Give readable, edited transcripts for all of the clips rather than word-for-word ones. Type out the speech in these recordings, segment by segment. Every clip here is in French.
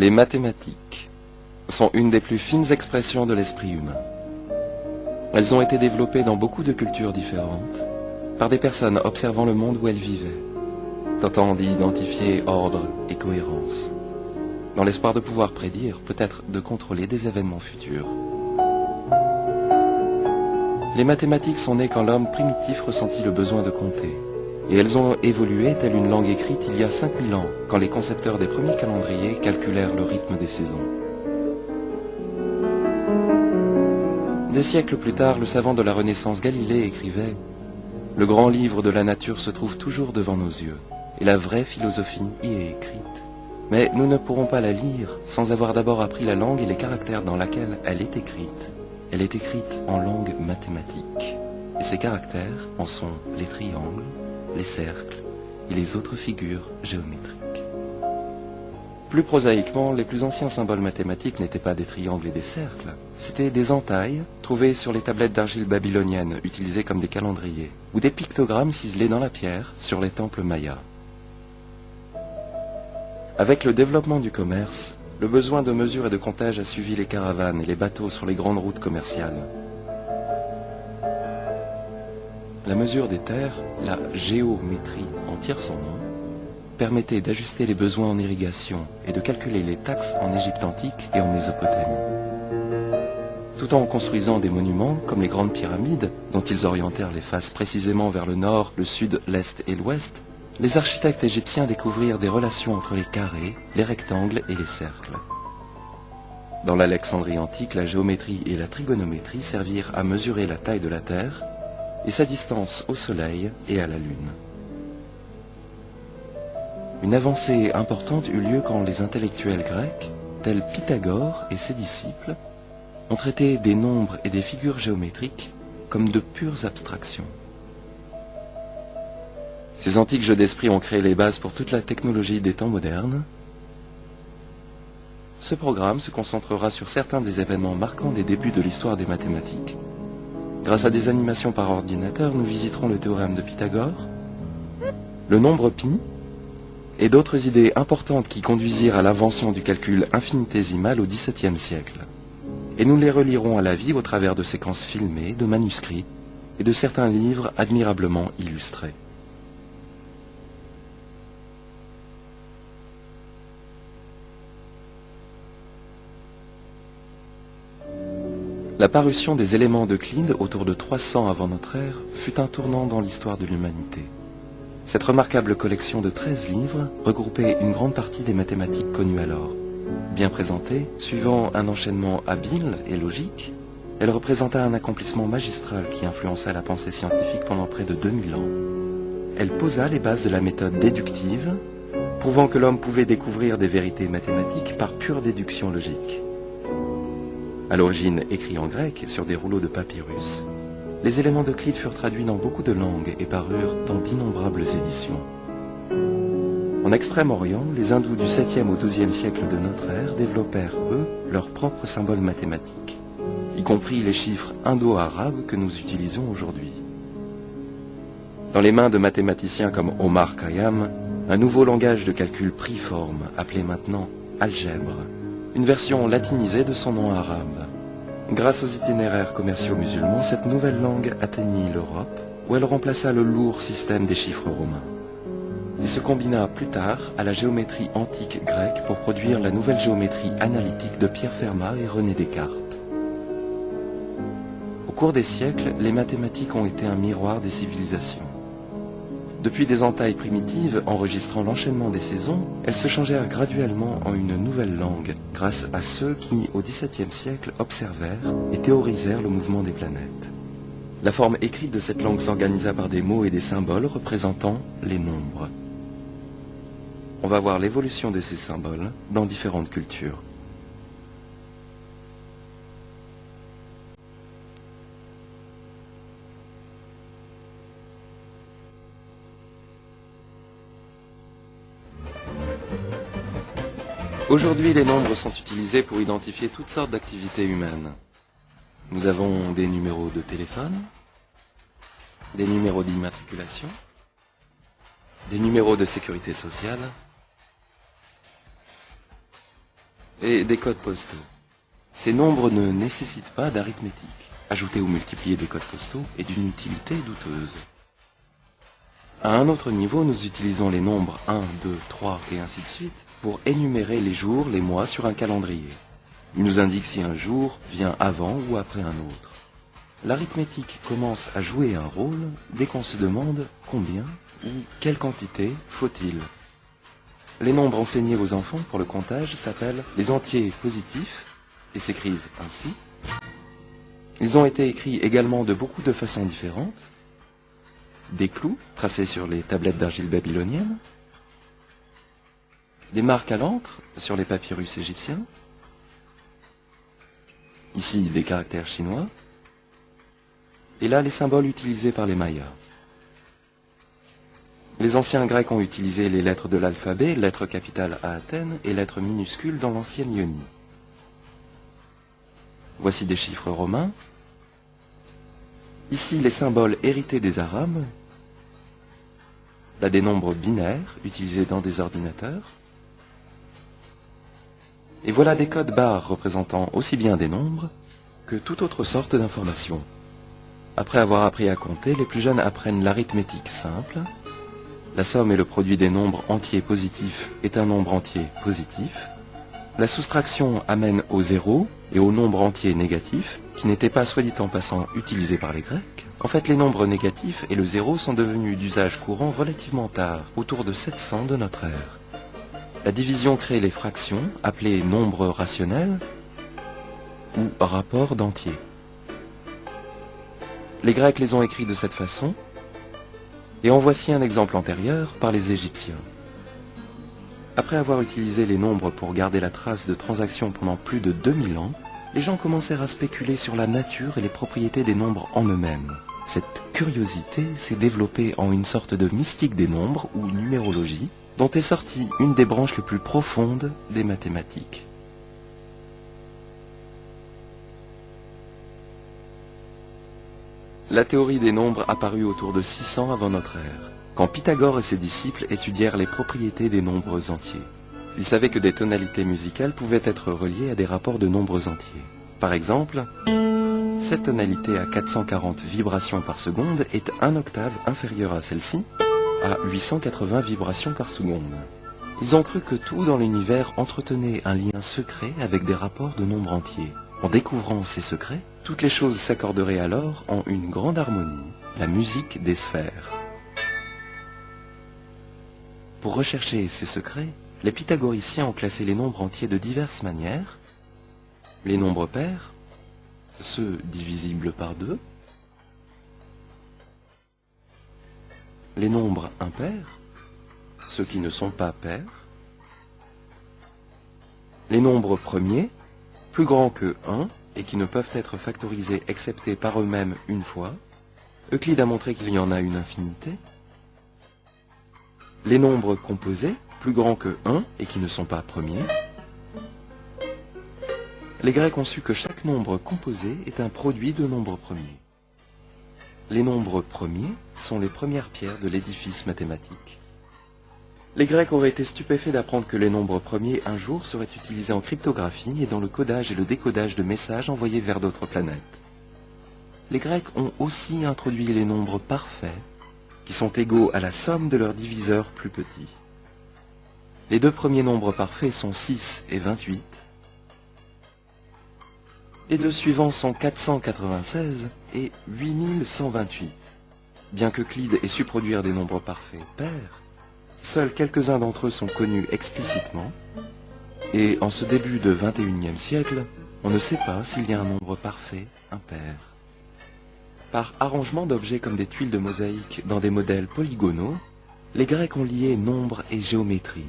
Les mathématiques sont une des plus fines expressions de l'esprit humain. Elles ont été développées dans beaucoup de cultures différentes, par des personnes observant le monde où elles vivaient, tentant d'y identifier ordre et cohérence, dans l'espoir de pouvoir prédire, peut-être de contrôler des événements futurs. Les mathématiques sont nées quand l'homme primitif ressentit le besoin de compter, et elles ont évolué telle une langue écrite il y a 5000 ans, quand les concepteurs des premiers calendriers calculèrent le rythme des saisons. Des siècles plus tard, le savant de la Renaissance Galilée écrivait « Le grand livre de la nature se trouve toujours devant nos yeux, et la vraie philosophie y est écrite. Mais nous ne pourrons pas la lire sans avoir d'abord appris la langue et les caractères dans laquelle elle est écrite. Elle est écrite en langue mathématique, et ces caractères en sont les triangles, les cercles et les autres figures géométriques. » Plus prosaïquement, les plus anciens symboles mathématiques n'étaient pas des triangles et des cercles, c'étaient des entailles trouvées sur les tablettes d'argile babyloniennes utilisées comme des calendriers, ou des pictogrammes ciselés dans la pierre sur les temples mayas. Avec le développement du commerce, le besoin de mesure et de comptage a suivi les caravanes et les bateaux sur les grandes routes commerciales. La mesure des terres, la géométrie en tire son nom, permettait d'ajuster les besoins en irrigation et de calculer les taxes en Égypte antique et en Mésopotamie. Tout en construisant des monuments comme les grandes pyramides, dont ils orientèrent les faces précisément vers le nord, le sud, l'est et l'ouest, les architectes égyptiens découvrirent des relations entre les carrés, les rectangles et les cercles. Dans l'Alexandrie antique, la géométrie et la trigonométrie servirent à mesurer la taille de la Terre et sa distance au Soleil et à la Lune. Une avancée importante eut lieu quand les intellectuels grecs, tels Pythagore et ses disciples, ont traité des nombres et des figures géométriques comme de pures abstractions. Ces antiques jeux d'esprit ont créé les bases pour toute la technologie des temps modernes. Ce programme se concentrera sur certains des événements marquants des débuts de l'histoire des mathématiques. Grâce à des animations par ordinateur, nous visiterons le théorème de Pythagore, le nombre pi, et d'autres idées importantes qui conduisirent à l'invention du calcul infinitésimal au XVIIe siècle. Et nous les relierons à la vie au travers de séquences filmées, de manuscrits et de certains livres admirablement illustrés. La parution des éléments d'Euclide autour de 300 avant notre ère fut un tournant dans l'histoire de l'humanité. Cette remarquable collection de 13 livres regroupait une grande partie des mathématiques connues alors. Bien présentée, suivant un enchaînement habile et logique, elle représenta un accomplissement magistral qui influença la pensée scientifique pendant près de 2000 ans. Elle posa les bases de la méthode déductive, prouvant que l'homme pouvait découvrir des vérités mathématiques par pure déduction logique. À l'origine écrits en grec sur des rouleaux de papyrus, les éléments d'Euclide furent traduits dans beaucoup de langues et parurent dans d'innombrables éditions. En Extrême-Orient, les hindous du 7e au 12e siècle de notre ère développèrent, eux, leurs propres symboles mathématiques, y compris les chiffres indo-arabes que nous utilisons aujourd'hui. Dans les mains de mathématiciens comme Omar Khayyam, un nouveau langage de calcul prit forme, appelé maintenant algèbre, une version latinisée de son nom arabe. Grâce aux itinéraires commerciaux musulmans, cette nouvelle langue atteignit l'Europe, où elle remplaça le lourd système des chiffres romains. Il se combina plus tard à la géométrie antique grecque pour produire la nouvelle géométrie analytique de Pierre Fermat et René Descartes. Au cours des siècles, les mathématiques ont été un miroir des civilisations. Depuis des entailles primitives enregistrant l'enchaînement des saisons, elles se changèrent graduellement en une nouvelle langue, grâce à ceux qui, au XVIIe siècle, observèrent et théorisèrent le mouvement des planètes. La forme écrite de cette langue s'organisa par des mots et des symboles représentant les nombres. On va voir l'évolution de ces symboles dans différentes cultures. Aujourd'hui, les nombres sont utilisés pour identifier toutes sortes d'activités humaines. Nous avons des numéros de téléphone, des numéros d'immatriculation, des numéros de sécurité sociale, et des codes postaux. Ces nombres ne nécessitent pas d'arithmétique. Ajouter ou multiplier des codes postaux est d'une utilité douteuse. À un autre niveau, nous utilisons les nombres 1, 2, 3 et ainsi de suite pour énumérer les jours, les mois sur un calendrier. Il nous indique si un jour vient avant ou après un autre. L'arithmétique commence à jouer un rôle dès qu'on se demande combien ou quelle quantité faut-il. Les nombres enseignés aux enfants pour le comptage s'appellent les entiers positifs et s'écrivent ainsi. Ils ont été écrits également de beaucoup de façons différentes. Des clous tracés sur les tablettes d'argile babyloniennes, des marques à l'encre sur les papyrus égyptiens, ici des caractères chinois, et là les symboles utilisés par les Mayas. Les anciens Grecs ont utilisé les lettres de l'alphabet, lettres capitales à Athènes et lettres minuscules dans l'ancienne Ionie. Voici des chiffres romains. Ici les symboles hérités des Arabes. Là des nombres binaires utilisés dans des ordinateurs. Et voilà des codes barres représentant aussi bien des nombres que toute autre sorte d'information. Après avoir appris à compter, les plus jeunes apprennent l'arithmétique simple. La somme et le produit des nombres entiers positifs est un nombre entier positif. La soustraction amène au zéro et au nombre entier négatif, qui n'était pas, soit dit en passant, utilisé par les Grecs. En fait, les nombres négatifs et le zéro sont devenus d'usage courant relativement tard, autour de 700 de notre ère. La division crée les fractions, appelées nombres rationnels ou rapports d'entiers. Les Grecs les ont écrits de cette façon, et en voici un exemple antérieur par les Égyptiens. Après avoir utilisé les nombres pour garder la trace de transactions pendant plus de 2000 ans, les gens commencèrent à spéculer sur la nature et les propriétés des nombres en eux-mêmes. Cette curiosité s'est développée en une sorte de mystique des nombres ou numérologie, dont est sortie une des branches les plus profondes des mathématiques. La théorie des nombres apparut autour de 600 avant notre ère, quand Pythagore et ses disciples étudièrent les propriétés des nombres entiers. Ils savaient que des tonalités musicales pouvaient être reliées à des rapports de nombres entiers. Par exemple, cette tonalité à 440 vibrations par seconde est 1 octave inférieure à celle-ci, à 880 vibrations par seconde. Ils ont cru que tout dans l'univers entretenait un lien secret avec des rapports de nombres entiers. En découvrant ces secrets, toutes les choses s'accorderaient alors en une grande harmonie, la musique des sphères. Pour rechercher ces secrets, les pythagoriciens ont classé les nombres entiers de diverses manières. Les nombres pairs, ceux divisibles par 2, les nombres impairs, ceux qui ne sont pas pairs, les nombres premiers, plus grands que 1 et qui ne peuvent être factorisés excepté par eux-mêmes une fois. Euclide a montré qu'il y en a une infinité. Les nombres composés, plus grands que 1 et qui ne sont pas premiers. Les Grecs ont su que chaque nombre composé est un produit de nombres premiers. Les nombres premiers sont les premières pierres de l'édifice mathématique. Les Grecs auraient été stupéfaits d'apprendre que les nombres premiers un jour seraient utilisés en cryptographie et dans le codage et le décodage de messages envoyés vers d'autres planètes. Les Grecs ont aussi introduit les nombres parfaits, qui sont égaux à la somme de leurs diviseurs plus petits. Les deux premiers nombres parfaits sont 6 et 28. Les deux suivants sont 496 et 8128. Bien qu'Euclide ait su produire des nombres parfaits pairs, seuls quelques-uns d'entre eux sont connus explicitement, et en ce début de XXIe siècle, on ne sait pas s'il y a un nombre parfait impair. Par arrangement d'objets comme des tuiles de mosaïque dans des modèles polygonaux, les Grecs ont lié nombre et géométrie.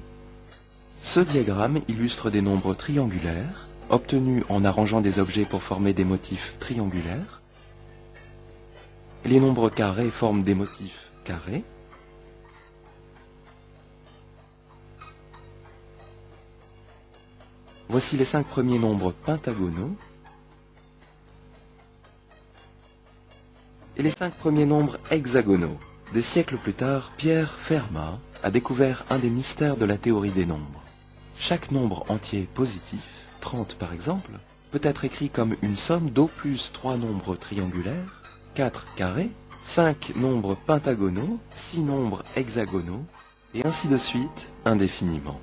Ce diagramme illustre des nombres triangulaires, obtenus en arrangeant des objets pour former des motifs triangulaires. Les nombres carrés forment des motifs carrés. Voici les 5 premiers nombres pentagonaux et les 5 premiers nombres hexagonaux. Des siècles plus tard, Pierre Fermat a découvert un des mystères de la théorie des nombres. Chaque nombre entier positif 30 par exemple, peut être écrit comme une somme d'au plus 3 nombres triangulaires, 4 carrés, 5 nombres pentagonaux, 6 nombres hexagonaux, et ainsi de suite indéfiniment.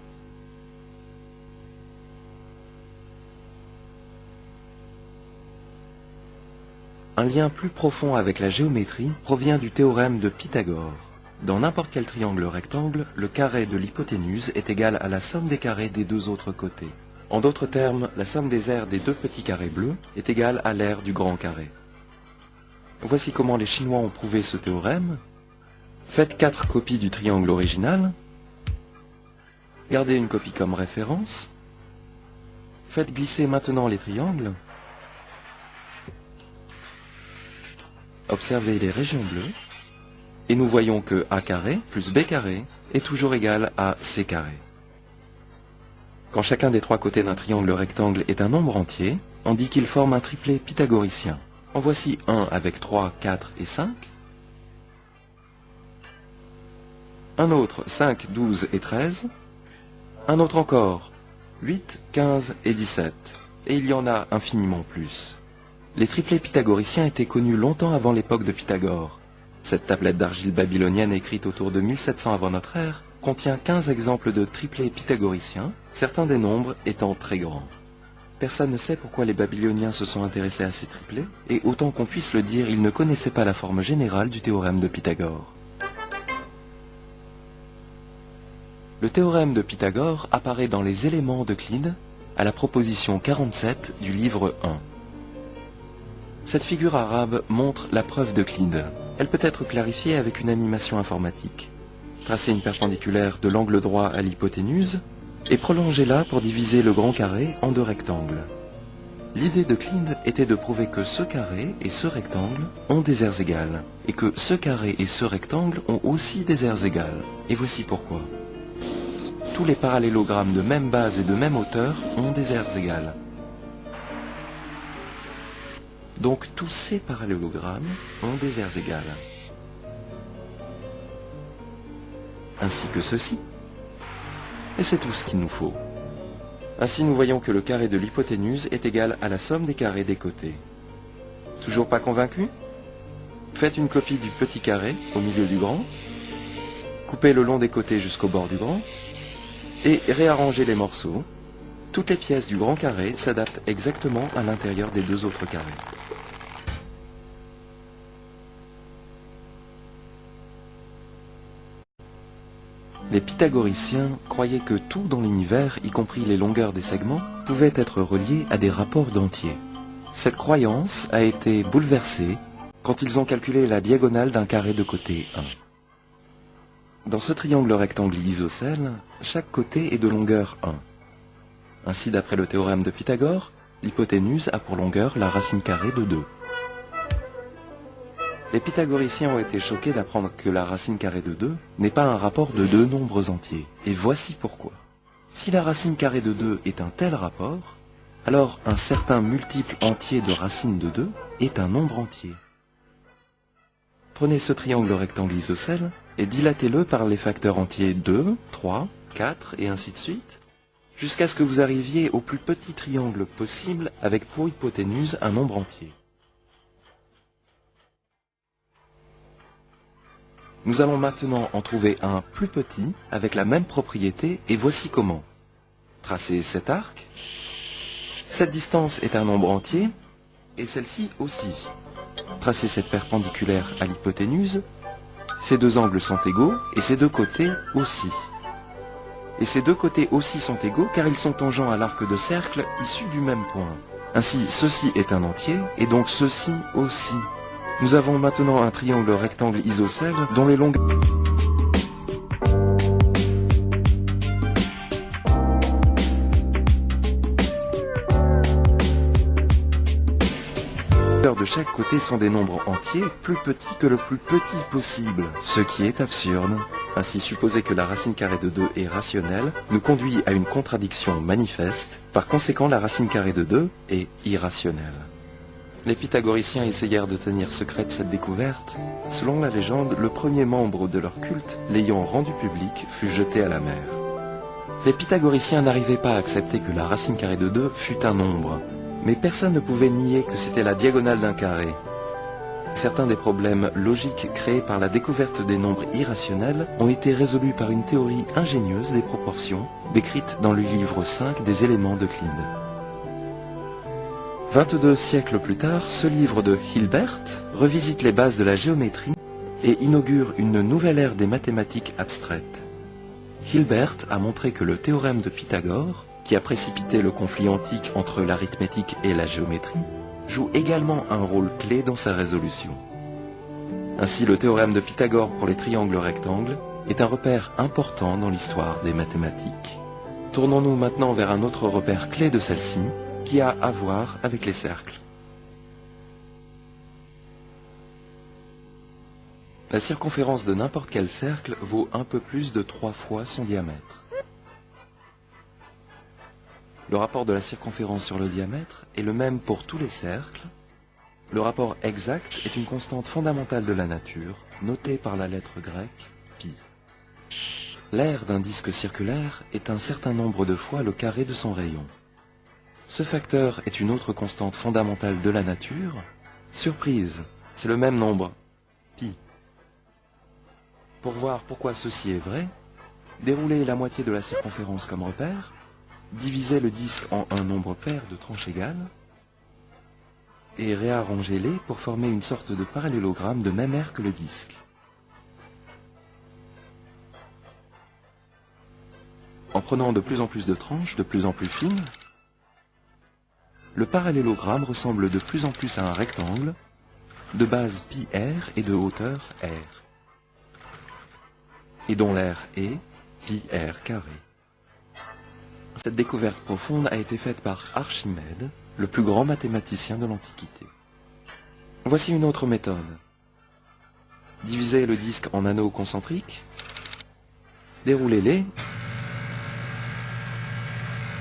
Un lien plus profond avec la géométrie provient du théorème de Pythagore. Dans n'importe quel triangle rectangle, le carré de l'hypoténuse est égal à la somme des carrés des deux autres côtés. En d'autres termes, la somme des aires des deux petits carrés bleus est égale à l'aire du grand carré. Voici comment les Chinois ont prouvé ce théorème. Faites 4 copies du triangle original. Gardez une copie comme référence. Faites glisser maintenant les triangles. Observez les régions bleues. Et nous voyons que A carré plus B carré est toujours égal à C carré. Quand chacun des 3 côtés d'un triangle rectangle est un nombre entier, on dit qu'il forme un triplet pythagoricien. En voici un avec 3, 4 et 5. Un autre 5, 12 et 13. Un autre encore 8, 15 et 17. Et il y en a infiniment plus. Les triplets pythagoriciens étaient connus longtemps avant l'époque de Pythagore. Cette tablette d'argile babylonienne écrite autour de 1700 avant notre ère contient 15 exemples de triplets pythagoriciens, certains des nombres étant très grands. Personne ne sait pourquoi les Babyloniens se sont intéressés à ces triplets, et autant qu'on puisse le dire, ils ne connaissaient pas la forme générale du théorème de Pythagore. Le théorème de Pythagore apparaît dans les éléments d'Euclide, à la proposition 47 du livre 1. Cette figure arabe montre la preuve d'Euclide. Elle peut être clarifiée avec une animation informatique. Tracez une perpendiculaire de l'angle droit à l'hypoténuse et prolongez-la pour diviser le grand carré en 2 rectangles. L'idée d'Euclide était de prouver que ce carré et ce rectangle ont des aires égales, et que ce carré et ce rectangle ont aussi des aires égales. Et voici pourquoi. Tous les parallélogrammes de même base et de même hauteur ont des aires égales. Donc tous ces parallélogrammes ont des aires égales. Ainsi que ceci. Et c'est tout ce qu'il nous faut. Ainsi nous voyons que le carré de l'hypoténuse est égal à la somme des carrés des côtés. Toujours pas convaincu? Faites une copie du petit carré au milieu du grand. Coupez le long des côtés jusqu'au bord du grand. Et réarrangez les morceaux. Toutes les pièces du grand carré s'adaptent exactement à l'intérieur des 2 autres carrés. Les pythagoriciens croyaient que tout dans l'univers, y compris les longueurs des segments, pouvait être relié à des rapports d'entiers. Cette croyance a été bouleversée quand ils ont calculé la diagonale d'un carré de côté 1. Dans ce triangle rectangle isocèle, chaque côté est de longueur 1. Ainsi, d'après le théorème de Pythagore, l'hypoténuse a pour longueur la racine carrée de 2. Les pythagoriciens ont été choqués d'apprendre que la racine carrée de 2 n'est pas un rapport de 2 nombres entiers. Et voici pourquoi. Si la racine carrée de 2 est un tel rapport, alors un certain multiple entier de racine de 2 est un nombre entier. Prenez ce triangle rectangle isocèle et dilatez-le par les facteurs entiers 2, 3, 4 et ainsi de suite, jusqu'à ce que vous arriviez au plus petit triangle possible avec pour hypoténuse un nombre entier. Nous allons maintenant en trouver un plus petit avec la même propriété et voici comment. Tracez cet arc. Cette distance est un nombre entier et celle-ci aussi. Tracez cette perpendiculaire à l'hypoténuse. Ces 2 angles sont égaux et ces 2 côtés aussi. Et ces 2 côtés aussi sont égaux car ils sont tangents à l'arc de cercle issu du même point. Ainsi, ceci est un entier et donc ceci aussi. Nous avons maintenant un triangle rectangle isocèle dont les longueurs de chaque côté sont des nombres entiers plus petits que le plus petit possible, ce qui est absurde. Ainsi, supposer que la racine carrée de 2 est rationnelle nous conduit à une contradiction manifeste. Par conséquent, la racine carrée de 2 est irrationnelle. Les pythagoriciens essayèrent de tenir secrète cette découverte. Selon la légende, le premier membre de leur culte, l'ayant rendu public, fut jeté à la mer. Les pythagoriciens n'arrivaient pas à accepter que la racine carrée de 2 fût un nombre, mais personne ne pouvait nier que c'était la diagonale d'un carré. Certains des problèmes logiques créés par la découverte des nombres irrationnels ont été résolus par une théorie ingénieuse des proportions, décrite dans le livre 5 des éléments d'Euclide. 22 siècles plus tard, ce livre de Hilbert revisite les bases de la géométrie et inaugure une nouvelle ère des mathématiques abstraites. Hilbert a montré que le théorème de Pythagore, qui a précipité le conflit antique entre l'arithmétique et la géométrie, joue également un rôle clé dans sa résolution. Ainsi, le théorème de Pythagore pour les triangles rectangles est un repère important dans l'histoire des mathématiques. Tournons-nous maintenant vers un autre repère clé de celle-ci, qui a à voir avec les cercles. La circonférence de n'importe quel cercle vaut un peu plus de 3 fois son diamètre. Le rapport de la circonférence sur le diamètre est le même pour tous les cercles. Le rapport exact est une constante fondamentale de la nature, notée par la lettre grecque pi. L'aire d'un disque circulaire est un certain nombre de fois le carré de son rayon. Ce facteur est une autre constante fondamentale de la nature. Surprise, c'est le même nombre, pi. Pour voir pourquoi ceci est vrai, déroulez la moitié de la circonférence comme repère, divisez le disque en un nombre pair de tranches égales, et réarrangez-les pour former une sorte de parallélogramme de même aire que le disque. En prenant de plus en plus de tranches, de plus en plus fines, le parallélogramme ressemble de plus en plus à un rectangle, de base pi r et de hauteur r, et dont l'aire est pi r carré. Cette découverte profonde a été faite par Archimède, le plus grand mathématicien de l'Antiquité. Voici une autre méthode. Divisez le disque en anneaux concentriques, déroulez-les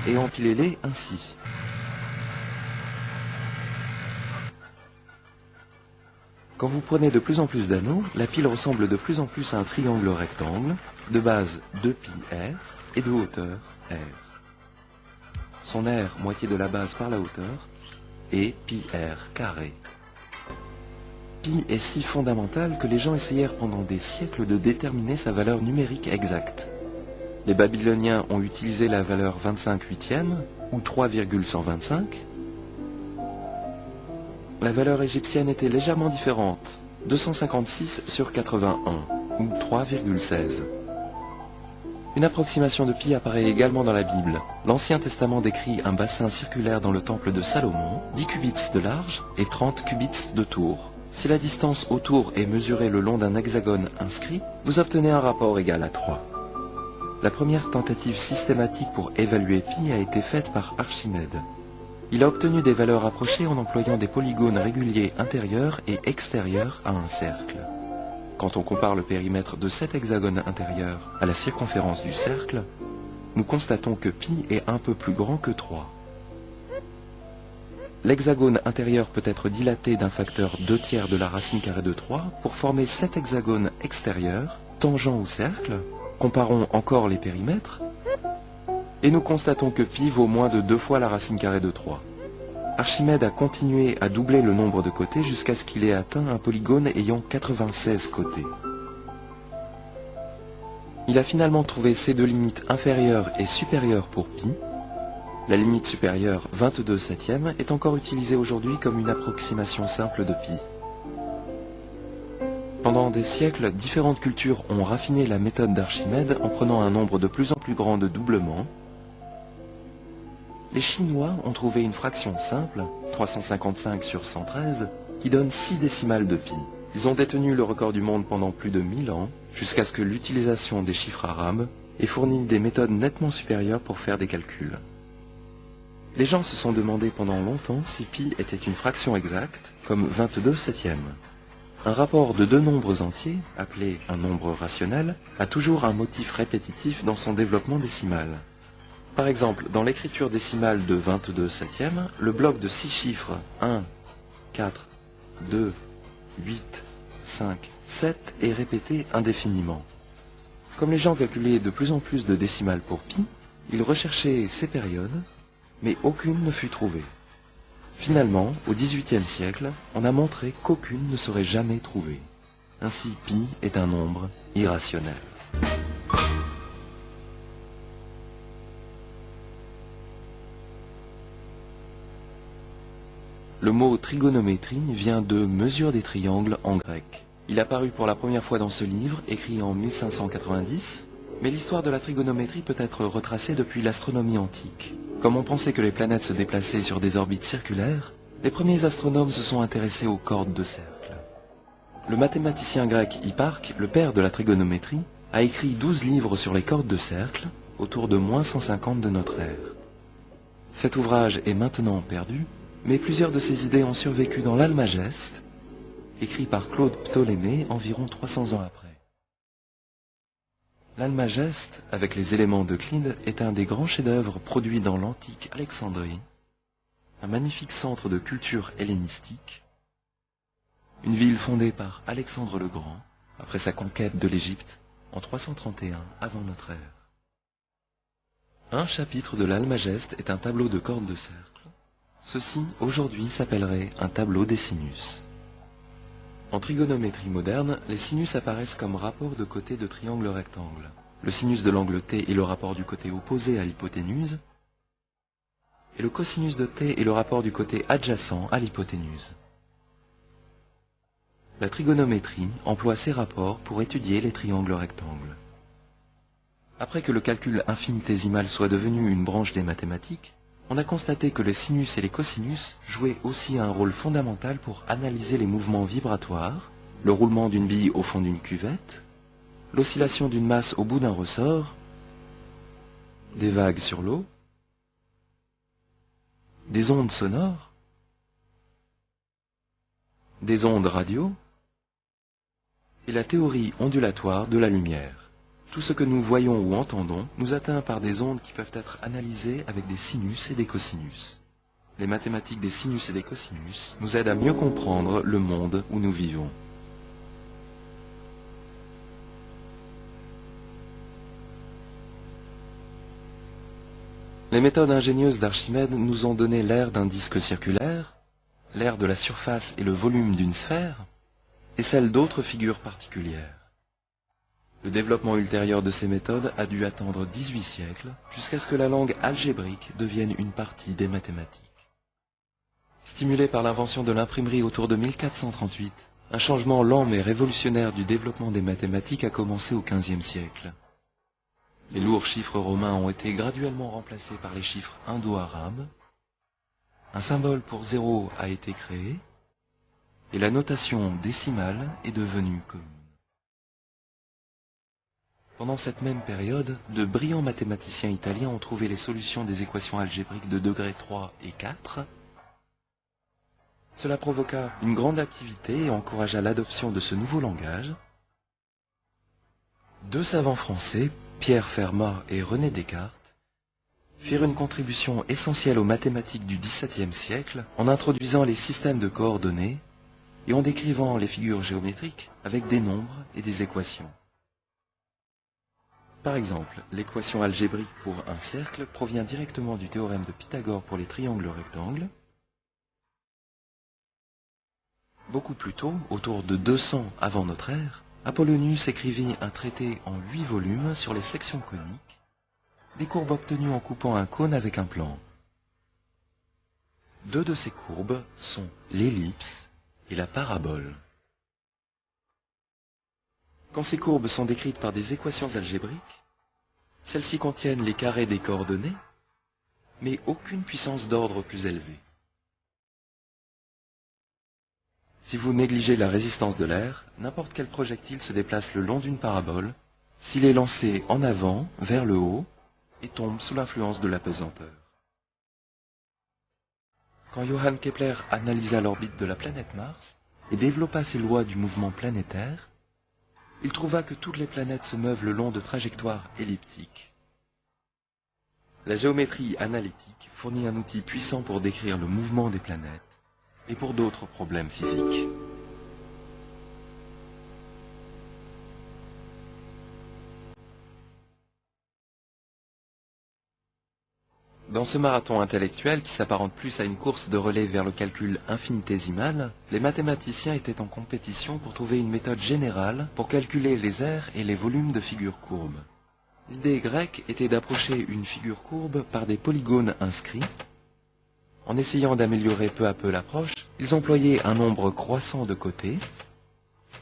et empilez-les ainsi. Quand vous prenez de plus en plus d'anneaux, la pile ressemble de plus en plus à un triangle rectangle, de base 2πr et de hauteur r. Son aire, moitié de la base par la hauteur, est πr carré. Pi est si fondamental que les gens essayèrent pendant des siècles de déterminer sa valeur numérique exacte. Les Babyloniens ont utilisé la valeur 25/8 ou 3,125. La valeur égyptienne était légèrement différente, 256 sur 81, ou 3,16. Une approximation de pi apparaît également dans la Bible. L'Ancien Testament décrit un bassin circulaire dans le temple de Salomon, 10 cubits de large et 30 cubits de tour. Si la distance autour est mesurée le long d'un hexagone inscrit, vous obtenez un rapport égal à 3. La première tentative systématique pour évaluer pi a été faite par Archimède. Il a obtenu des valeurs approchées en employant des polygones réguliers intérieurs et extérieurs à un cercle. Quand on compare le périmètre de cet hexagone intérieur à la circonférence du cercle, nous constatons que pi est un peu plus grand que 3. L'hexagone intérieur peut être dilaté d'un facteur 2/3 de la racine carrée de 3 pour former cet hexagone extérieur, tangent au cercle. Comparons encore les périmètres, et nous constatons que pi vaut moins de 2 fois la racine carrée de 3. Archimède a continué à doubler le nombre de côtés jusqu'à ce qu'il ait atteint un polygone ayant 96 côtés. Il a finalement trouvé ces deux limites inférieures et supérieures pour pi. La limite supérieure, 22/7, est encore utilisée aujourd'hui comme une approximation simple de pi. Pendant des siècles, différentes cultures ont raffiné la méthode d'Archimède en prenant un nombre de plus en plus grand de doublements. Les Chinois ont trouvé une fraction simple, 355 sur 113, qui donne 6 décimales de pi. Ils ont détenu le record du monde pendant plus de 1000 ans, jusqu'à ce que l'utilisation des chiffres arabes ait fourni des méthodes nettement supérieures pour faire des calculs. Les gens se sont demandé pendant longtemps si pi était une fraction exacte, comme 22/7. Un rapport de deux nombres entiers, appelé un nombre rationnel, a toujours un motif répétitif dans son développement décimal. Par exemple, dans l'écriture décimale de 22/7, le bloc de 6 chiffres 1, 4, 2, 8, 5, 7 est répété indéfiniment. Comme les gens calculaient de plus en plus de décimales pour pi, Il recherchait ces périodes, mais aucune ne fut trouvée. Finalement, au XVIIIe siècle, on a montré qu'aucune ne serait jamais trouvée. Ainsi, pi est un nombre irrationnel. Le mot trigonométrie vient de mesure des triangles en grec. Il apparut pour la première fois dans ce livre, écrit en 1590, mais l'histoire de la trigonométrie peut être retracée depuis l'astronomie antique. Comme on pensait que les planètes se déplaçaient sur des orbites circulaires, les premiers astronomes se sont intéressés aux cordes de cercle. Le mathématicien grec Hipparque, le père de la trigonométrie, a écrit 12 livres sur les cordes de cercle, autour de -150 de notre ère. Cet ouvrage est maintenant perdu, mais plusieurs de ses idées ont survécu dans l'Almageste, écrit par Claude Ptolémée environ 300 ans après. L'Almageste, avec les éléments d'Euclide, est un des grands chefs-d'œuvre produits dans l'antique Alexandrie, un magnifique centre de culture hellénistique, une ville fondée par Alexandre le Grand, après sa conquête de l'Égypte, en 331 avant notre ère. Un chapitre de l'Almageste est un tableau de cordes de cercle. Ceci, aujourd'hui, s'appellerait un tableau des sinus. En trigonométrie moderne, les sinus apparaissent comme rapport de côté de triangles rectangles. Le sinus de l'angle T est le rapport du côté opposé à l'hypoténuse, et le cosinus de T est le rapport du côté adjacent à l'hypoténuse. La trigonométrie emploie ces rapports pour étudier les triangles rectangles. Après que le calcul infinitésimal soit devenu une branche des mathématiques, on a constaté que les sinus et les cosinus jouaient aussi un rôle fondamental pour analyser les mouvements vibratoires, le roulement d'une bille au fond d'une cuvette, l'oscillation d'une masse au bout d'un ressort, des vagues sur l'eau, des ondes sonores, des ondes radio, et la théorie ondulatoire de la lumière. Tout ce que nous voyons ou entendons nous atteint par des ondes qui peuvent être analysées avec des sinus et des cosinus. Les mathématiques des sinus et des cosinus nous aident à mieux comprendre le monde où nous vivons. Les méthodes ingénieuses d'Archimède nous ont donné l'aire d'un disque circulaire, l'aire de la surface et le volume d'une sphère, et celle d'autres figures particulières. Le développement ultérieur de ces méthodes a dû attendre 18 siècles, jusqu'à ce que la langue algébrique devienne une partie des mathématiques. Stimulé par l'invention de l'imprimerie autour de 1438, un changement lent mais révolutionnaire du développement des mathématiques a commencé au XVe siècle. Les lourds chiffres romains ont été graduellement remplacés par les chiffres indo-arabes, un symbole pour zéro a été créé, et la notation décimale est devenue commune. Pendant cette même période, de brillants mathématiciens italiens ont trouvé les solutions des équations algébriques de degrés 3 et 4. Cela provoqua une grande activité et encouragea l'adoption de ce nouveau langage. Deux savants français, Pierre Fermat et René Descartes, firent une contribution essentielle aux mathématiques du XVIIe siècle en introduisant les systèmes de coordonnées et en décrivant les figures géométriques avec des nombres et des équations. Par exemple, l'équation algébrique pour un cercle provient directement du théorème de Pythagore pour les triangles rectangles. Beaucoup plus tôt, autour de 200 avant notre ère, Apollonius écrivit un traité en 8 volumes sur les sections coniques, des courbes obtenues en coupant un cône avec un plan. Deux de ces courbes sont l'ellipse et la parabole. Quand ces courbes sont décrites par des équations algébriques, celles-ci contiennent les carrés des coordonnées, mais aucune puissance d'ordre plus élevée. Si vous négligez la résistance de l'air, n'importe quel projectile se déplace le long d'une parabole, s'il est lancé en avant, vers le haut, et tombe sous l'influence de la pesanteur. Quand Johann Kepler analysa l'orbite de la planète Mars et développa ses lois du mouvement planétaire, il trouva que toutes les planètes se meuvent le long de trajectoires elliptiques. La géométrie analytique fournit un outil puissant pour décrire le mouvement des planètes et pour d'autres problèmes physiques. Dans ce marathon intellectuel qui s'apparente plus à une course de relais vers le calcul infinitésimal, les mathématiciens étaient en compétition pour trouver une méthode générale pour calculer les aires et les volumes de figures courbes. L'idée grecque était d'approcher une figure courbe par des polygones inscrits. En essayant d'améliorer peu à peu l'approche, ils employaient un nombre croissant de côtés.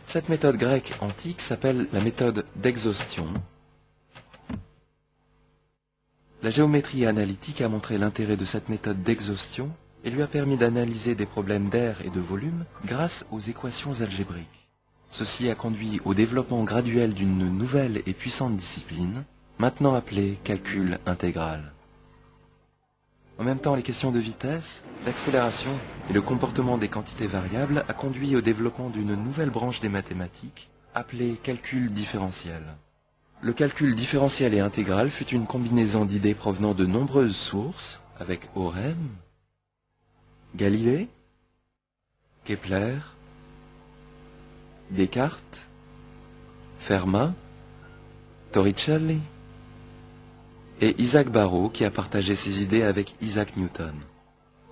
Cette méthode grecque antique s'appelle la méthode d'exhaustion. La géométrie analytique a montré l'intérêt de cette méthode d'exhaustion et lui a permis d'analyser des problèmes d'air et de volume grâce aux équations algébriques. Ceci a conduit au développement graduel d'une nouvelle et puissante discipline, maintenant appelée calcul intégral. En même temps, les questions de vitesse, d'accélération et le comportement des quantités variables a conduit au développement d'une nouvelle branche des mathématiques, appelée calcul différentiel. Le calcul différentiel et intégral fut une combinaison d'idées provenant de nombreuses sources, avec Oren, Galilée, Kepler, Descartes, Fermat, Torricelli, et Isaac Barrow qui a partagé ses idées avec Isaac Newton.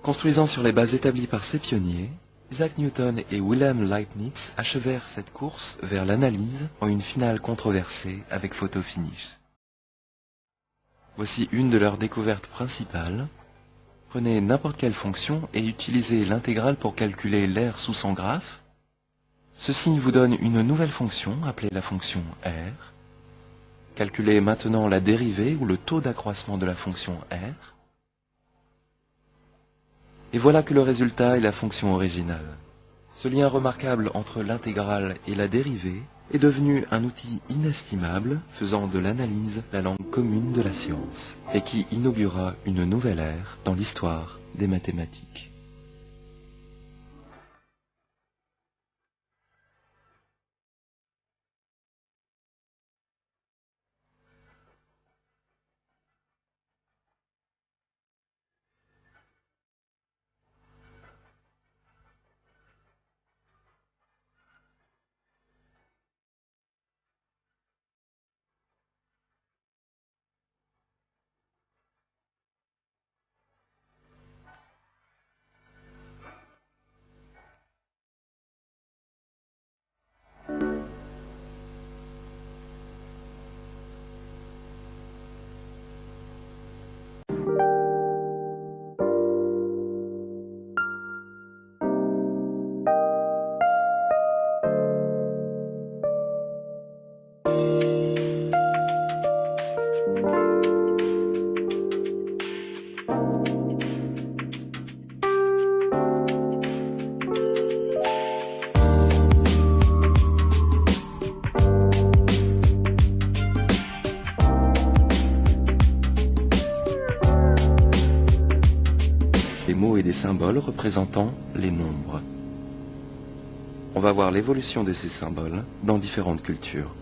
Construisant sur les bases établies par ses pionniers, Isaac Newton et Wilhelm Leibniz achevèrent cette course vers l'analyse en une finale controversée avec photo finish. Voici une de leurs découvertes principales. Prenez n'importe quelle fonction et utilisez l'intégrale pour calculer l'aire sous son graphe. Ceci vous donne une nouvelle fonction appelée la fonction R. Calculez maintenant la dérivée ou le taux d'accroissement de la fonction R. Et voilà que le résultat est la fonction originale. Ce lien remarquable entre l'intégrale et la dérivée est devenu un outil inestimable faisant de l'analyse la langue commune de la science et qui inaugura une nouvelle ère dans l'histoire des mathématiques. Des mots et des symboles représentant les nombres. On va voir l'évolution de ces symboles dans différentes cultures.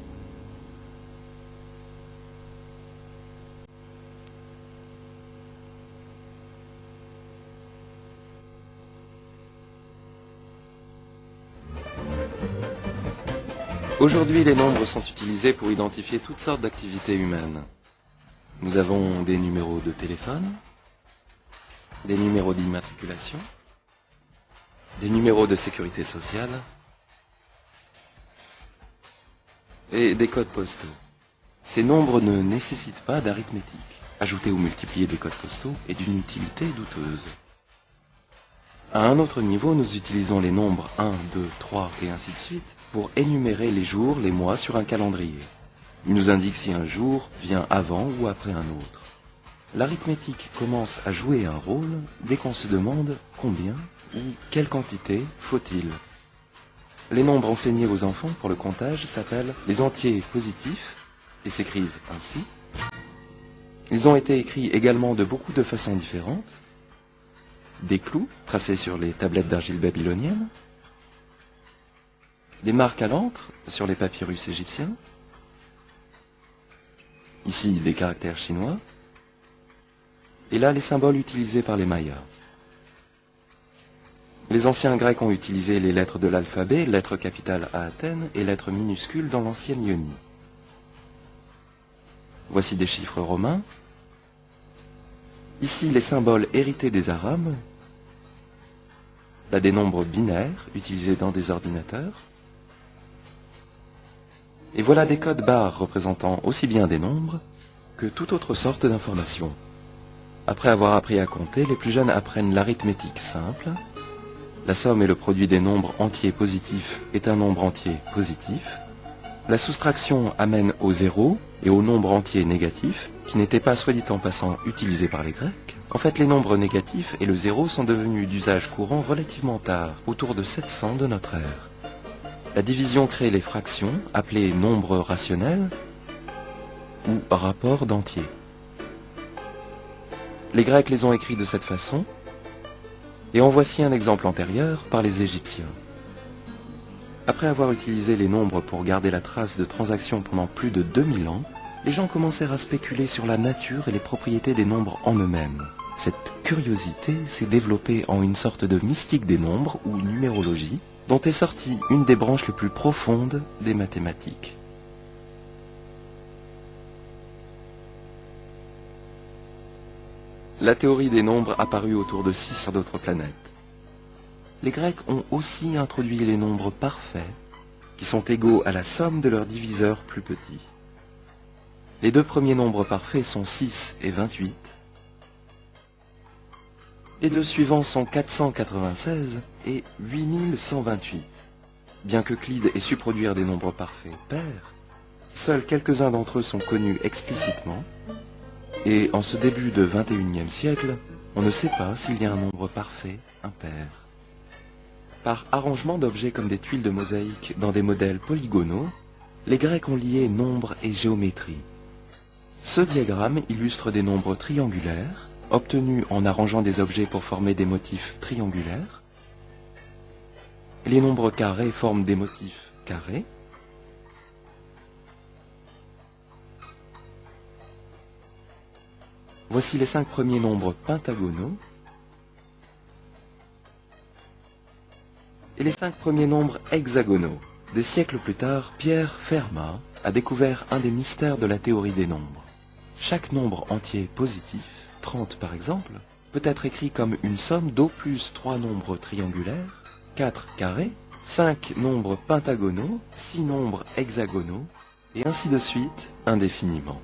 Aujourd'hui, les nombres sont utilisés pour identifier toutes sortes d'activités humaines. Nous avons des numéros de téléphone, des numéros d'immatriculation, des numéros de sécurité sociale et des codes postaux. Ces nombres ne nécessitent pas d'arithmétique. Ajouter ou multiplier des codes postaux est d'une utilité douteuse. À un autre niveau, nous utilisons les nombres 1, 2, 3 et ainsi de suite pour énumérer les jours, les mois sur un calendrier. Il nous indique si un jour vient avant ou après un autre. L'arithmétique commence à jouer un rôle dès qu'on se demande combien ou quelle quantité faut-il. Les nombres enseignés aux enfants pour le comptage s'appellent les entiers positifs et s'écrivent ainsi. Ils ont été écrits également de beaucoup de façons différentes. Des clous tracés sur les tablettes d'argile babyloniennes, des marques à l'encre sur les papyrus égyptiens, ici des caractères chinois, et là les symboles utilisés par les Mayas. Les anciens Grecs ont utilisé les lettres de l'alphabet, lettres capitales à Athènes et lettres minuscules dans l'ancienne Ionie. Voici des chiffres romains. Ici, les symboles hérités des Arabes, là des nombres binaires utilisés dans des ordinateurs, et voilà des codes barres représentant aussi bien des nombres que toute autre sorte d'information. Après avoir appris à compter, les plus jeunes apprennent l'arithmétique simple. La somme et le produit des nombres entiers positifs est un nombre entier positif. La soustraction amène au zéro et au nombre entier négatif, qui n'était pas, soit dit en passant, utilisé par les Grecs. En fait, les nombres négatifs et le zéro sont devenus d'usage courant relativement tard, autour de 700 de notre ère. La division crée les fractions, appelées nombres rationnels ou rapports d'entiers. Les Grecs les ont écrits de cette façon, et en voici un exemple antérieur par les Égyptiens. Après avoir utilisé les nombres pour garder la trace de transactions pendant plus de 2000 ans, les gens commencèrent à spéculer sur la nature et les propriétés des nombres en eux-mêmes. Cette curiosité s'est développée en une sorte de mystique des nombres ou numérologie, dont est sortie une des branches les plus profondes des mathématiques. La théorie des nombres apparut autour de 6 d'autres planètes. Les Grecs ont aussi introduit les nombres parfaits, qui sont égaux à la somme de leurs diviseurs plus petits. Les deux premiers nombres parfaits sont 6 et 28. Les deux suivants sont 496 et 8128. Bien qu'Euclide ait su produire des nombres parfaits pairs, seuls quelques-uns d'entre eux sont connus explicitement, et en ce début de XXIe siècle, on ne sait pas s'il y a un nombre parfait impair. Par arrangement d'objets comme des tuiles de mosaïque dans des modèles polygonaux, les Grecs ont lié nombre et géométrie. Ce diagramme illustre des nombres triangulaires, obtenus en arrangeant des objets pour former des motifs triangulaires. Les nombres carrés forment des motifs carrés. Voici les 5 premiers nombres pentagonaux et les 5 premiers nombres hexagonaux. Des siècles plus tard, Pierre Fermat a découvert un des mystères de la théorie des nombres. Chaque nombre entier positif, 30 par exemple, peut être écrit comme une somme d'au plus 3 nombres triangulaires, 4 carrés, 5 nombres pentagonaux, 6 nombres hexagonaux, et ainsi de suite indéfiniment.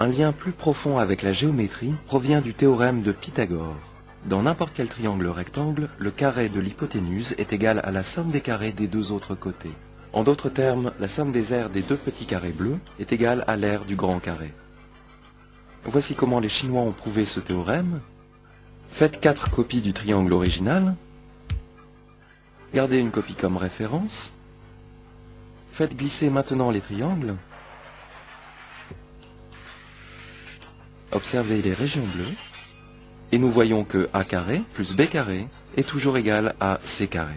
Un lien plus profond avec la géométrie provient du théorème de Pythagore. Dans n'importe quel triangle rectangle, le carré de l'hypoténuse est égal à la somme des carrés des deux autres côtés. En d'autres termes, la somme des aires des deux petits carrés bleus est égale à l'aire du grand carré. Voici comment les Chinois ont prouvé ce théorème. Faites 4 copies du triangle original. Gardez une copie comme référence. Faites glisser maintenant les triangles. Observez les régions bleues, et nous voyons que A carré plus B carré est toujours égal à C carré.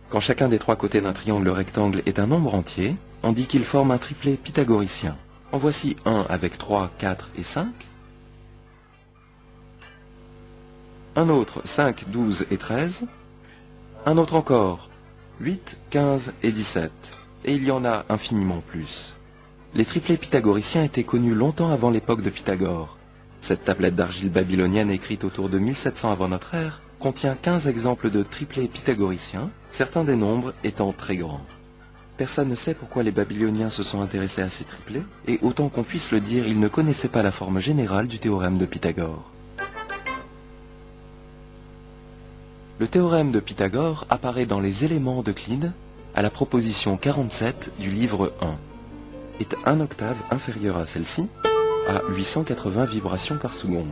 Quand chacun des 3 côtés d'un triangle rectangle est un nombre entier, on dit qu'il forme un triplet pythagoricien. En voici un avec 3, 4 et 5. Un autre 5, 12 et 13. Un autre encore 8, 15 et 17. Et il y en a infiniment plus. Les triplets pythagoriciens étaient connus longtemps avant l'époque de Pythagore. Cette tablette d'argile babylonienne écrite autour de 1700 avant notre ère contient 15 exemples de triplets pythagoriciens, certains des nombres étant très grands. Personne ne sait pourquoi les Babyloniens se sont intéressés à ces triplets, et autant qu'on puisse le dire, ils ne connaissaient pas la forme générale du théorème de Pythagore. Le théorème de Pythagore apparaît dans les éléments d'Euclide à la proposition 47 du livre 1. Est un octave inférieure à celle-ci, à 880 vibrations par seconde.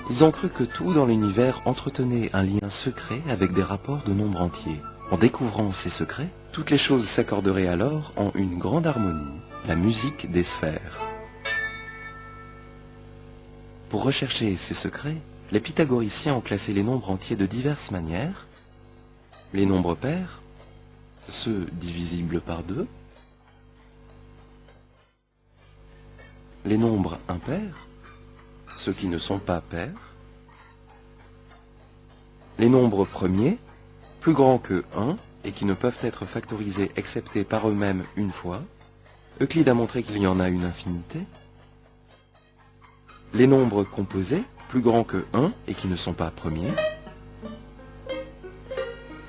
Ils ont cru que tout dans l'univers entretenait un lien secret avec des rapports de nombres entiers. En découvrant ces secrets, toutes les choses s'accorderaient alors en une grande harmonie, la musique des sphères. Pour rechercher ces secrets, les pythagoriciens ont classé les nombres entiers de diverses manières. Les nombres pairs, ceux divisibles par 2, les nombres impairs, ceux qui ne sont pas pairs, les nombres premiers, plus grands que 1, et qui ne peuvent être factorisés excepté par eux-mêmes une fois. Euclide a montré qu'il y en a une infinité. Les nombres composés, plus grands que 1 et qui ne sont pas premiers.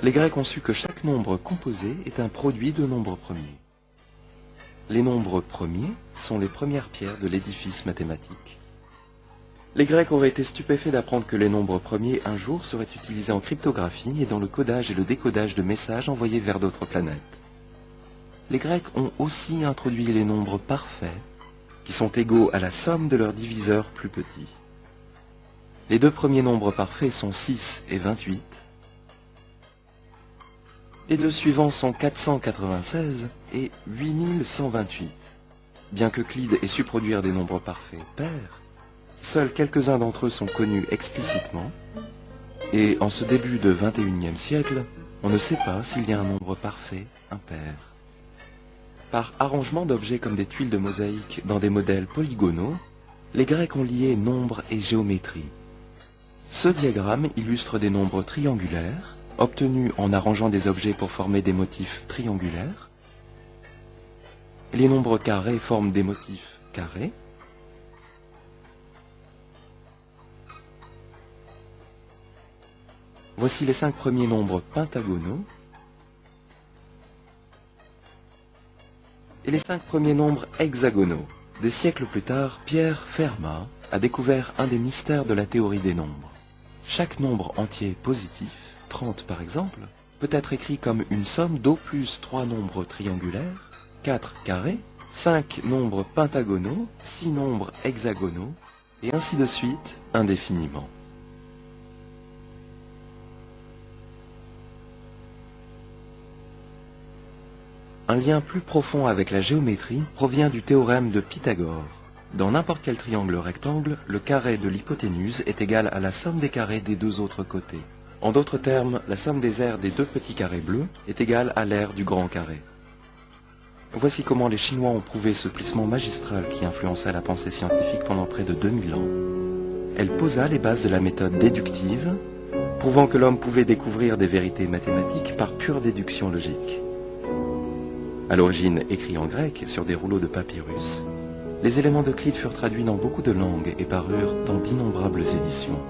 Les Grecs ont su que chaque nombre composé est un produit de nombres premiers. Les nombres premiers sont les premières pierres de l'édifice mathématique. Les Grecs auraient été stupéfaits d'apprendre que les nombres premiers un jour seraient utilisés en cryptographie et dans le codage et le décodage de messages envoyés vers d'autres planètes. Les Grecs ont aussi introduit les nombres parfaits, qui sont égaux à la somme de leurs diviseurs plus petits. Les deux premiers nombres parfaits sont 6 et 28. Les deux suivants sont 496 et 8128. Bien qu'Euclide ait su produire des nombres parfaits pairs, seuls quelques-uns d'entre eux sont connus explicitement, et en ce début de XXIe siècle, on ne sait pas s'il y a un nombre parfait impair. Par arrangement d'objets comme des tuiles de mosaïque dans des modèles polygonaux, les Grecs ont lié nombre et géométrie. Ce diagramme illustre des nombres triangulaires, obtenus en arrangeant des objets pour former des motifs triangulaires. Les nombres carrés forment des motifs carrés. Voici les 5 premiers nombres pentagonaux et les 5 premiers nombres hexagonaux. Des siècles plus tard, Pierre Fermat a découvert un des mystères de la théorie des nombres. Chaque nombre entier positif, 30 par exemple, peut être écrit comme une somme d'au plus 3 nombres triangulaires, 4 carrés, 5 nombres pentagonaux, 6 nombres hexagonaux, et ainsi de suite indéfiniment. Un lien plus profond avec la géométrie provient du théorème de Pythagore. Dans n'importe quel triangle rectangle, le carré de l'hypoténuse est égal à la somme des carrés des deux autres côtés. En d'autres termes, la somme des aires des deux petits carrés bleus est égale à l'aire du grand carré. Voici comment les Chinois ont prouvé ce plissement magistral qui influença la pensée scientifique pendant près de 2000 ans. Elle posa les bases de la méthode déductive, prouvant que l'homme pouvait découvrir des vérités mathématiques par pure déduction logique. À l'origine écrits en grec sur des rouleaux de papyrus, les éléments d'Euclide furent traduits dans beaucoup de langues et parurent dans d'innombrables éditions.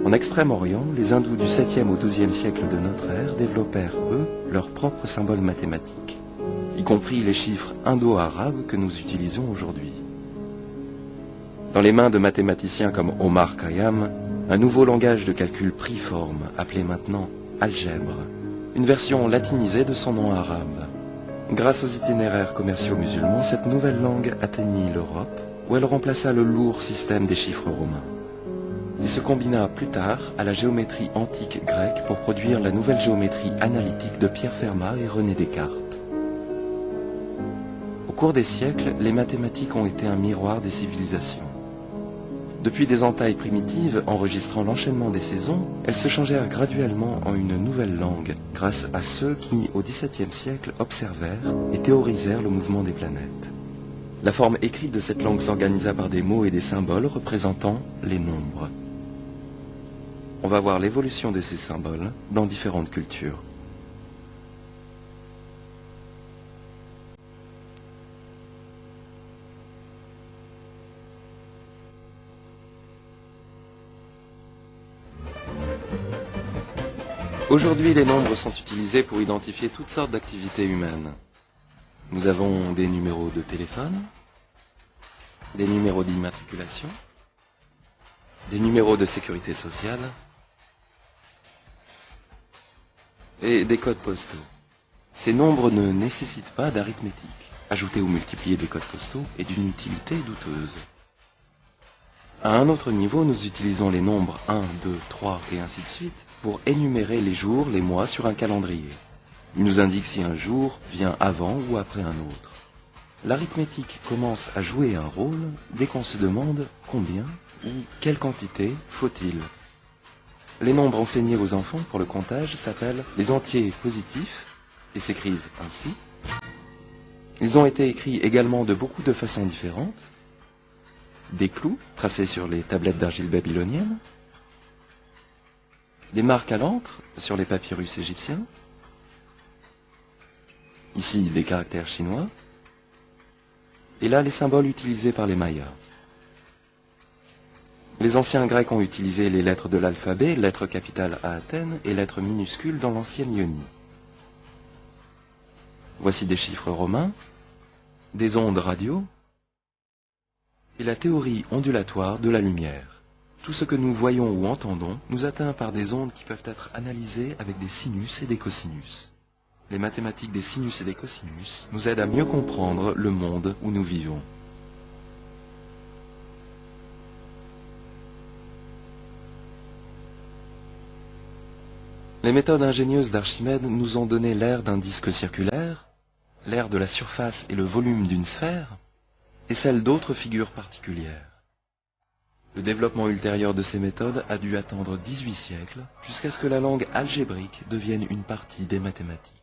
En Extrême-Orient, les hindous du 7e au 12e siècle de notre ère développèrent, eux, leurs propres symboles mathématiques, y compris les chiffres indo-arabes que nous utilisons aujourd'hui. Dans les mains de mathématiciens comme Omar Khayyam, un nouveau langage de calcul prit forme, appelé maintenant algèbre, une version latinisée de son nom arabe. Grâce aux itinéraires commerciaux musulmans, cette nouvelle langue atteignit l'Europe, où elle remplaça le lourd système des chiffres romains. Il se combina plus tard à la géométrie antique grecque pour produire la nouvelle géométrie analytique de Pierre Fermat et René Descartes. Au cours des siècles, les mathématiques ont été un miroir des civilisations. Depuis des entailles primitives enregistrant l'enchaînement des saisons, elles se changèrent graduellement en une nouvelle langue, grâce à ceux qui, au XVIIe siècle, observèrent et théorisèrent le mouvement des planètes. La forme écrite de cette langue s'organisa par des mots et des symboles représentant les nombres. On va voir l'évolution de ces symboles dans différentes cultures. Aujourd'hui, les nombres sont utilisés pour identifier toutes sortes d'activités humaines. Nous avons des numéros de téléphone, des numéros d'immatriculation, des numéros de sécurité sociale et des codes postaux. Ces nombres ne nécessitent pas d'arithmétique. Ajouter ou multiplier des codes postaux est d'une utilité douteuse. À un autre niveau, nous utilisons les nombres 1, 2, 3 et ainsi de suite pour énumérer les jours, les mois sur un calendrier. Il nous indique si un jour vient avant ou après un autre. L'arithmétique commence à jouer un rôle dès qu'on se demande combien ou quelle quantité faut-il. Les nombres enseignés aux enfants pour le comptage s'appellent les entiers positifs et s'écrivent ainsi. Ils ont été écrits également de beaucoup de façons différentes. Des clous tracés sur les tablettes d'argile babyloniennes, des marques à l'encre sur les papyrus égyptiens, ici des caractères chinois, et là les symboles utilisés par les Mayas. Les anciens Grecs ont utilisé les lettres de l'alphabet, lettres capitales à Athènes et lettres minuscules dans l'ancienne Ionie. Voici des chiffres romains, des ondes radio et la théorie ondulatoire de la lumière. Tout ce que nous voyons ou entendons nous atteint par des ondes qui peuvent être analysées avec des sinus et des cosinus. Les mathématiques des sinus et des cosinus nous aident à mieux comprendre le monde où nous vivons. Les méthodes ingénieuses d'Archimède nous ont donné l'aire d'un disque circulaire, l'aire de la surface et le volume d'une sphère, et celle d'autres figures particulières. Le développement ultérieur de ces méthodes a dû attendre 18 siècles, jusqu'à ce que la langue algébrique devienne une partie des mathématiques.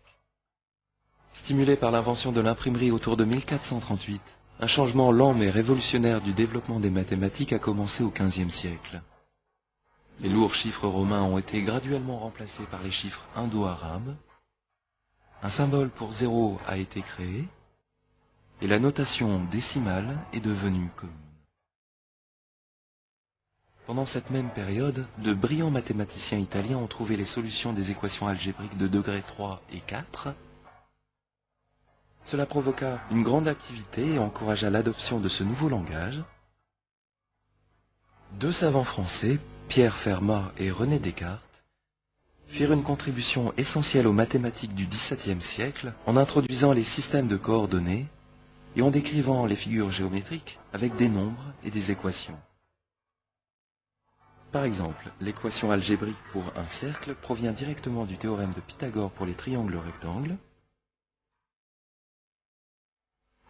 Stimulé par l'invention de l'imprimerie autour de 1438, un changement lent mais révolutionnaire du développement des mathématiques a commencé au XVe siècle. Les lourds chiffres romains ont été graduellement remplacés par les chiffres indo-arabes, un symbole pour 0 a été créé, et la notation décimale est devenue commune. Pendant cette même période, de brillants mathématiciens italiens ont trouvé les solutions des équations algébriques de degrés 3 et 4. Cela provoqua une grande activité et encouragea l'adoption de ce nouveau langage. Deux savants français, Pierre Fermat et René Descartes, firent une contribution essentielle aux mathématiques du XVIIe siècle en introduisant les systèmes de coordonnées et en décrivant les figures géométriques avec des nombres et des équations. Par exemple, l'équation algébrique pour un cercle provient directement du théorème de Pythagore pour les triangles rectangles.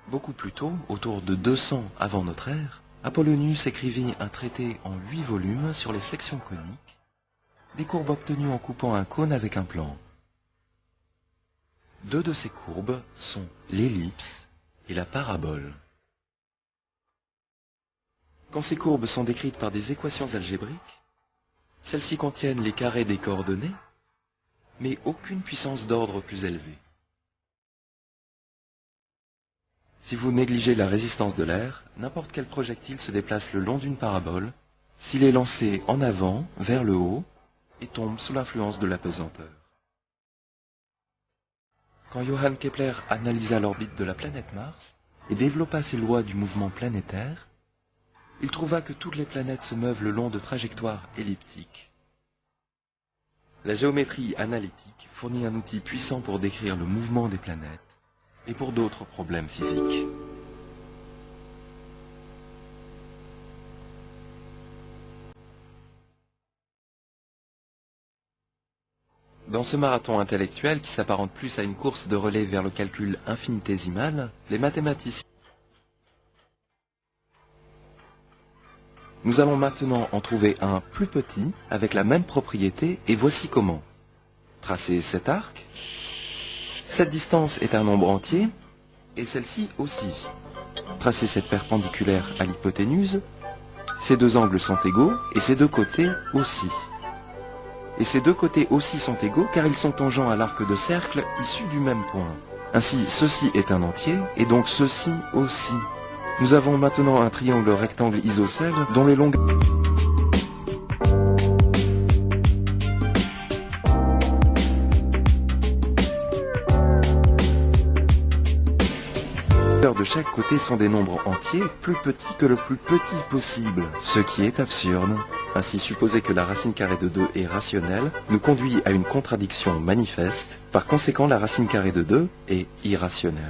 Beaucoup plus tôt, autour de 200 avant notre ère, Apollonius écrivit un traité en 8 volumes sur les sections coniques, des courbes obtenues en coupant un cône avec un plan. Deux de ces courbes sont l'ellipse et la parabole. Quand ces courbes sont décrites par des équations algébriques, celles-ci contiennent les carrés des coordonnées, mais aucune puissance d'ordre plus élevée. Si vous négligez la résistance de l'air, n'importe quel projectile se déplace le long d'une parabole, s'il est lancé en avant, vers le haut, et tombe sous l'influence de la pesanteur. Quand Johann Kepler analysa l'orbite de la planète Mars et développa ses lois du mouvement planétaire, il trouva que toutes les planètes se meuvent le long de trajectoires elliptiques. La géométrie analytique fournit un outil puissant pour décrire le mouvement des planètes et pour d'autres problèmes physiques. Dans ce marathon intellectuel qui s'apparente plus à une course de relais vers le calcul infinitésimal, les mathématiciens... Nous allons maintenant en trouver un plus petit avec la même propriété et voici comment. Tracez cet arc. Cette distance est un nombre entier et celle-ci aussi. Tracez cette perpendiculaire à l'hypoténuse. Ces deux angles sont égaux et ces deux côtés aussi. Et ces deux côtés aussi sont égaux car ils sont tangents à l'arc de cercle issu du même point. Ainsi, ceci est un entier et donc ceci aussi. Nous avons maintenant un triangle rectangle isocèle dont les longueurs de chaque côté sont des nombres entiers plus petits que le plus petit possible, ce qui est absurde. Ainsi, supposer que la racine carrée de 2 est rationnelle nous conduit à une contradiction manifeste. Par conséquent, la racine carrée de 2 est irrationnelle.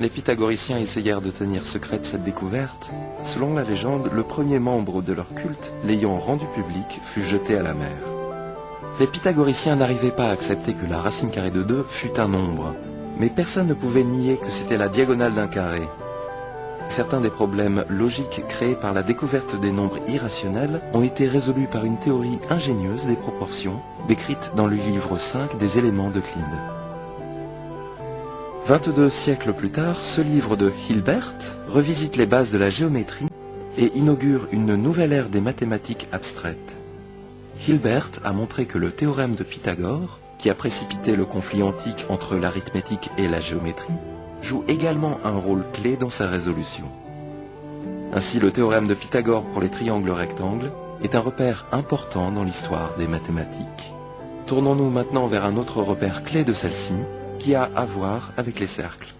Les pythagoriciens essayèrent de tenir secrète cette découverte. Selon la légende, le premier membre de leur culte, l'ayant rendu public, fut jeté à la mer. Les pythagoriciens n'arrivaient pas à accepter que la racine carrée de 2 fût un nombre, mais personne ne pouvait nier que c'était la diagonale d'un carré. Certains des problèmes logiques créés par la découverte des nombres irrationnels ont été résolus par une théorie ingénieuse des proportions, décrite dans le livre 5 des éléments d'Euclide. 22 siècles plus tard, ce livre de Hilbert revisite les bases de la géométrie et inaugure une nouvelle ère des mathématiques abstraites. Hilbert a montré que le théorème de Pythagore, qui a précipité le conflit antique entre l'arithmétique et la géométrie, joue également un rôle clé dans sa résolution. Ainsi, le théorème de Pythagore pour les triangles rectangles est un repère important dans l'histoire des mathématiques. Tournons-nous maintenant vers un autre repère clé de celle-ci, qui a à voir avec les cercles.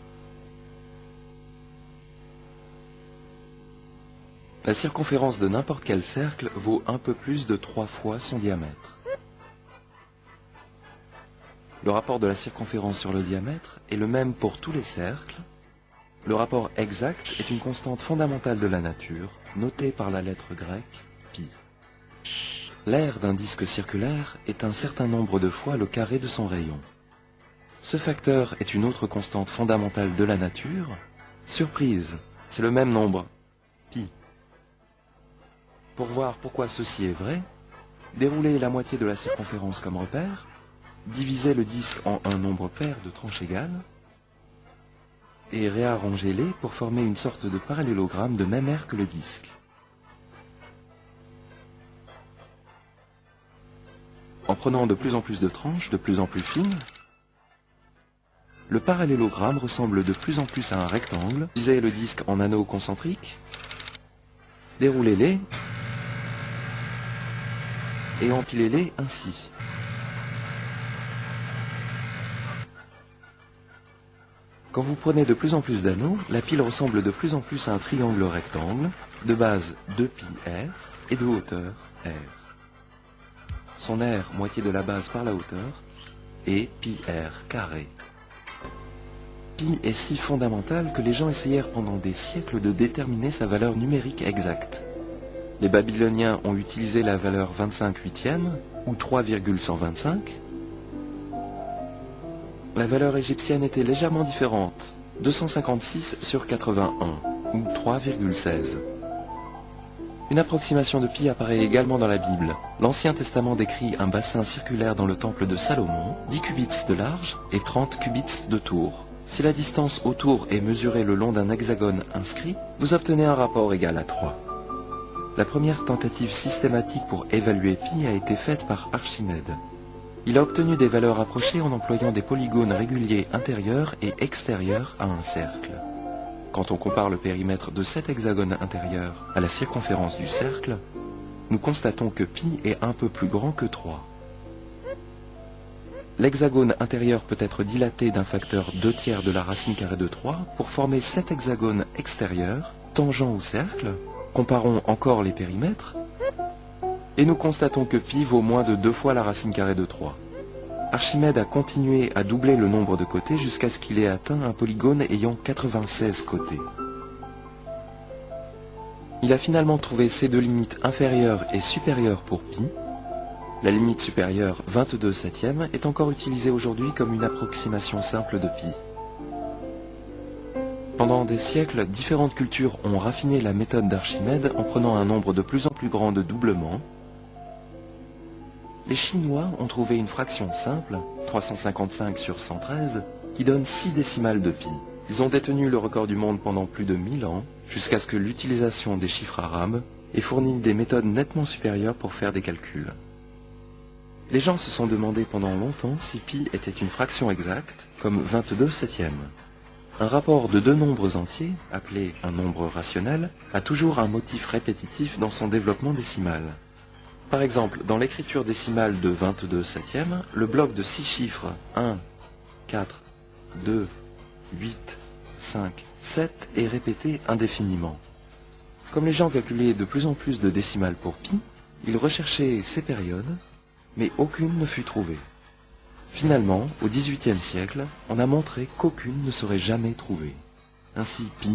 La circonférence de n'importe quel cercle vaut un peu plus de 3 fois son diamètre. Le rapport de la circonférence sur le diamètre est le même pour tous les cercles. Le rapport exact est une constante fondamentale de la nature, notée par la lettre grecque pi. L'aire d'un disque circulaire est un certain nombre de fois le carré de son rayon. Ce facteur est une autre constante fondamentale de la nature. Surprise, c'est le même nombre, pi. Pour voir pourquoi ceci est vrai, déroulez la moitié de la circonférence comme repère, divisez le disque en un nombre pair de tranches égales, et réarrangez-les pour former une sorte de parallélogramme de même aire que le disque. En prenant de plus en plus de tranches, de plus en plus fines, le parallélogramme ressemble de plus en plus à un rectangle. Divisez le disque en anneaux concentriques, déroulez-les et empilez-les ainsi. Quand vous prenez de plus en plus d'anneaux, la pile ressemble de plus en plus à un triangle rectangle, de base 2πr et de hauteur r. Son r, moitié de la base par la hauteur, est πr carré. Pi est si fondamental que les gens essayèrent pendant des siècles de déterminer sa valeur numérique exacte. Les Babyloniens ont utilisé la valeur 25/8 ou 3,125. La valeur égyptienne était légèrement différente, 256/81 ou 3,16. Une approximation de pi apparaît également dans la Bible. L'Ancien Testament décrit un bassin circulaire dans le temple de Salomon, 10 cubits de large et 30 cubits de tour. Si la distance autour est mesurée le long d'un hexagone inscrit, vous obtenez un rapport égal à 3. La première tentative systématique pour évaluer pi a été faite par Archimède. Il a obtenu des valeurs approchées en employant des polygones réguliers intérieurs et extérieurs à un cercle. Quand on compare le périmètre de cet hexagone intérieur à la circonférence du cercle, nous constatons que pi est un peu plus grand que 3. L'hexagone intérieur peut être dilaté d'un facteur 2/3 de la racine carrée de 3 pour former cet hexagone extérieur, tangent au cercle. Comparons encore les périmètres, et nous constatons que pi vaut moins de 2 fois la racine carrée de 3. Archimède a continué à doubler le nombre de côtés jusqu'à ce qu'il ait atteint un polygone ayant 96 côtés. Il a finalement trouvé ces deux limites inférieures et supérieures pour pi. La limite supérieure 22/7 est encore utilisée aujourd'hui comme une approximation simple de pi. Pendant des siècles, différentes cultures ont raffiné la méthode d'Archimède en prenant un nombre de plus en plus grand de doublements. Les Chinois ont trouvé une fraction simple, 355/113, qui donne 6 décimales de pi. Ils ont détenu le record du monde pendant plus de 1000 ans, jusqu'à ce que l'utilisation des chiffres arabes ait fourni des méthodes nettement supérieures pour faire des calculs. Les gens se sont demandé pendant longtemps si pi était une fraction exacte, comme 22/7. Un rapport de deux nombres entiers, appelé un nombre rationnel, a toujours un motif répétitif dans son développement décimal. Par exemple, dans l'écriture décimale de 22/7, le bloc de 6 chiffres 1, 4, 2, 8, 5, 7 est répété indéfiniment. Comme les gens calculaient de plus en plus de décimales pour pi, ils recherchaient ces périodes, mais aucune ne fut trouvée. Finalement, au XVIIIe siècle, on a montré qu'aucune ne serait jamais trouvée. Ainsi, pi